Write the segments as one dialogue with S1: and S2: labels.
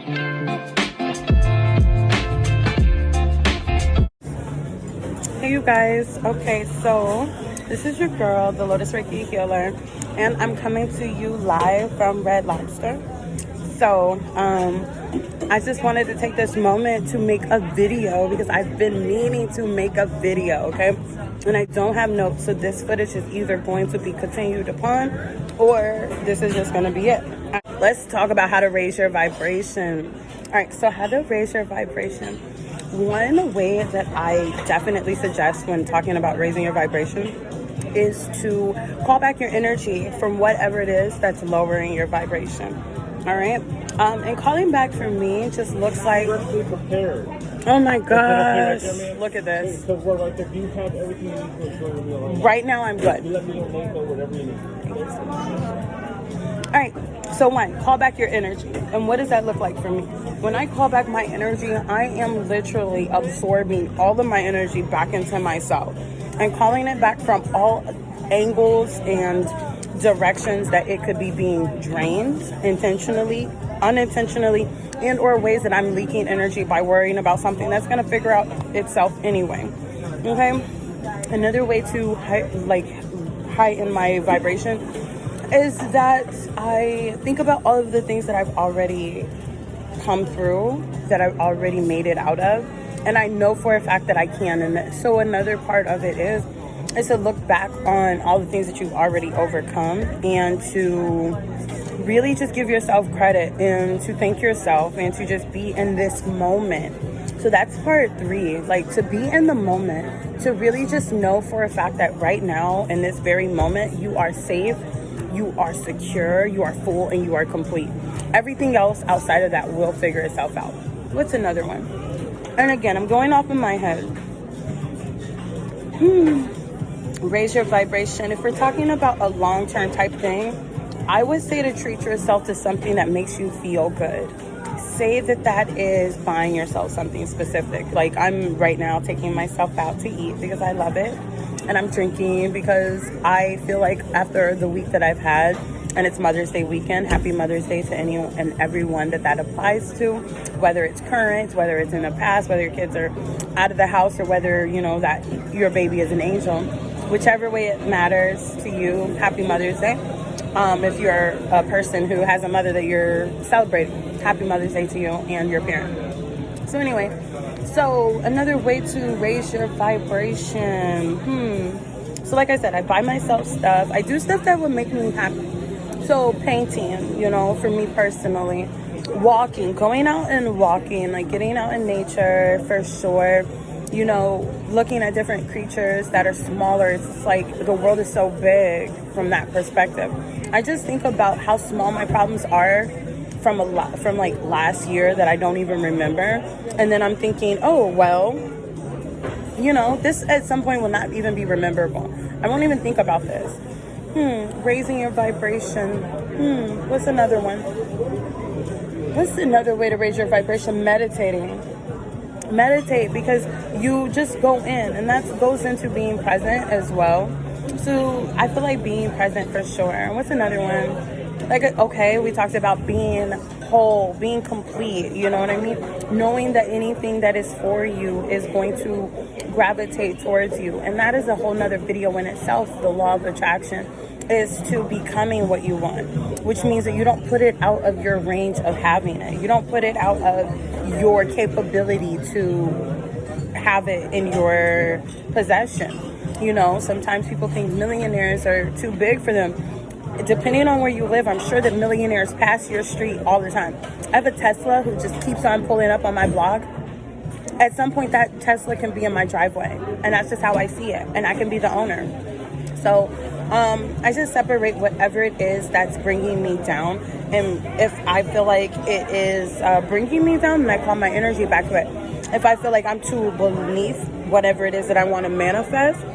S1: Hey you guys, okay, so this is your girl, the Lotus Reiki Healer, and I'm coming to you live from Red Lobster. So I just wanted to take this moment to make a video because I've been meaning to make a video, okay? And I don't have notes, so this footage is either going to be continued upon or this is just going to be it. Let's talk about how to raise your vibration. All right, so how to raise your vibration. One way that I definitely suggest when talking about raising your vibration is to call back your energy from whatever it is that's lowering your vibration. All right. And calling back for me just looks like.
S2: Prepared.
S1: Oh my gosh! Look at this.
S2: Because we're like, if you have everything you need to in your life.
S1: Right now, I'm good.
S2: You let me know whatever you need.
S1: Thank you so much. All right. So one, call back your energy. And what does that look like for me? When I call back my energy, I am literally absorbing all of my energy back into myself and calling it back from all angles and directions that it could be being drained intentionally, unintentionally, and or ways that I'm leaking energy by worrying about something that's going to figure out itself anyway. Okay? Another way to heighten my vibration is that I think about all of the things that I've already come through, that I've already made it out of, and I know for a fact that I can. And so another part of it is to look back on all the things that you've already overcome and to really just give yourself credit and to thank yourself and to just be in this moment. So that's part 3, like to be in the moment, to really just know for a fact that right now in this very moment you are safe, you are secure, you are full, and you are complete. Everything else outside of that will figure itself out. What's another one? And again, I'm going off in my head. Raise your vibration. If we're talking about a long-term type thing, I would say to treat yourself to something that makes you feel good. Say that is buying yourself something specific. Like I'm right now taking myself out to eat because I love it. And I'm drinking because I feel like after the week that I've had, and it's Mother's Day weekend, happy Mother's Day to anyone and everyone that applies to, whether it's current, whether it's in the past, whether your kids are out of the house, or whether, you know, that your baby is an angel. Whichever way it matters to you, happy Mother's Day. If you're a person who has a mother that you're celebrating, happy Mother's Day to you and your parent. So anyway, so another way to raise your vibration. So like I said, I buy myself stuff. I do stuff that would make me happy. So painting, you know, for me personally, walking, going out and walking, like getting out in nature for sure. You know, looking at different creatures that are smaller. It's like the world is so big from that perspective. I just think about how small my problems are from like last year that I don't even remember. And then I'm thinking, oh, well, you know, this at some point will not even be rememberable. I won't even think about this. Raising your vibration. What's another one? What's another way to raise your vibration? Meditating. Meditate, because you just go in, and that goes into being present as well. So I feel like being present for sure. What's another one? Like, okay, we talked about being whole, being complete, you know what I mean? Knowing that anything that is for you is going to gravitate towards you. And that is a whole nother video in itself. The law of attraction is to becoming what you want, which means that you don't put it out of your range of having it. You don't put it out of your capability to have it in your possession. You know, sometimes people think millionaires are too big for them. Depending on where you live, I'm sure that millionaires pass your street all the time. I have a Tesla who just keeps on pulling up on my block. At some point, that Tesla can be in my driveway, and that's just how I see it, and I can be the owner. So I just separate whatever it is that's bringing me down, and if I feel like it is bringing me down, then I call my energy back to it. If I feel like I'm too beneath whatever it is that I want to manifest,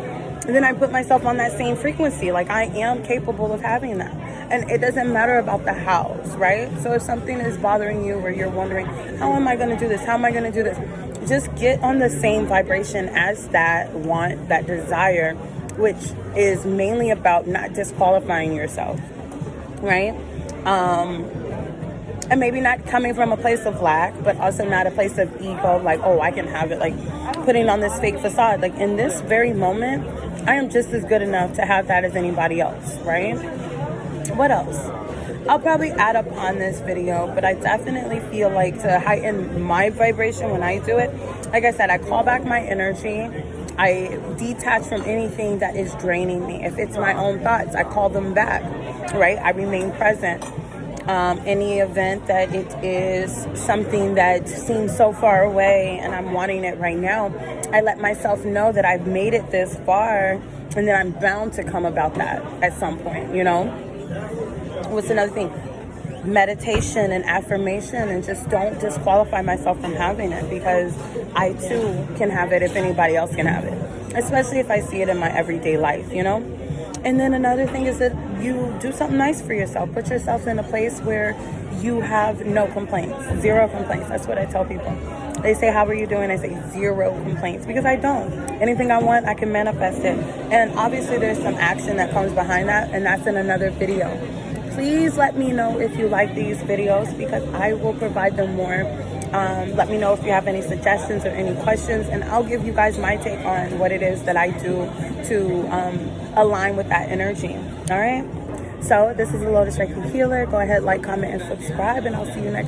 S1: then I put myself on that same frequency. Like, I am capable of having that. And it doesn't matter about the house, right? So if something is bothering you where you're wondering, how am I going to do this? How am I going to do this? Just get on the same vibration as that want, that desire, which is mainly about not disqualifying yourself, right? And maybe not coming from a place of lack, but also not a place of ego, like, oh, I can have it, like putting on this fake facade. Like in this very moment, I am just as good enough to have that as anybody else, right? What else? I'll probably add up on this video, but I definitely feel like to heighten my vibration when I do it, like I said, I call back my energy. I detach from anything that is draining me. If it's my own thoughts, I call them back, right? I remain present. Any event that it is something that seems so far away and I'm wanting it right now, I let myself know that I've made it this far and that I'm bound to come about that at some point, you know? What's another thing? Meditation and affirmation, and just don't disqualify myself from having it, because I too can have it if anybody else can have it, especially if I see it in my everyday life, you know? And then another thing is that you do something nice for yourself. Put yourself in a place where you have no complaints, 0 complaints. That's what I tell people. They say, how are you doing? I say 0 complaints, because I don't. Anything I want, I can manifest it. And obviously there's some action that comes behind that, and that's in another video. Please let me know if you like these videos, because I will provide them more. Let me know if you have any suggestions or any questions, and I'll give you guys my take on what it is that I do to align with that energy. All right? So this is the Lotus Reiki Healer. Go ahead, like, comment, and subscribe, and I'll see you next time.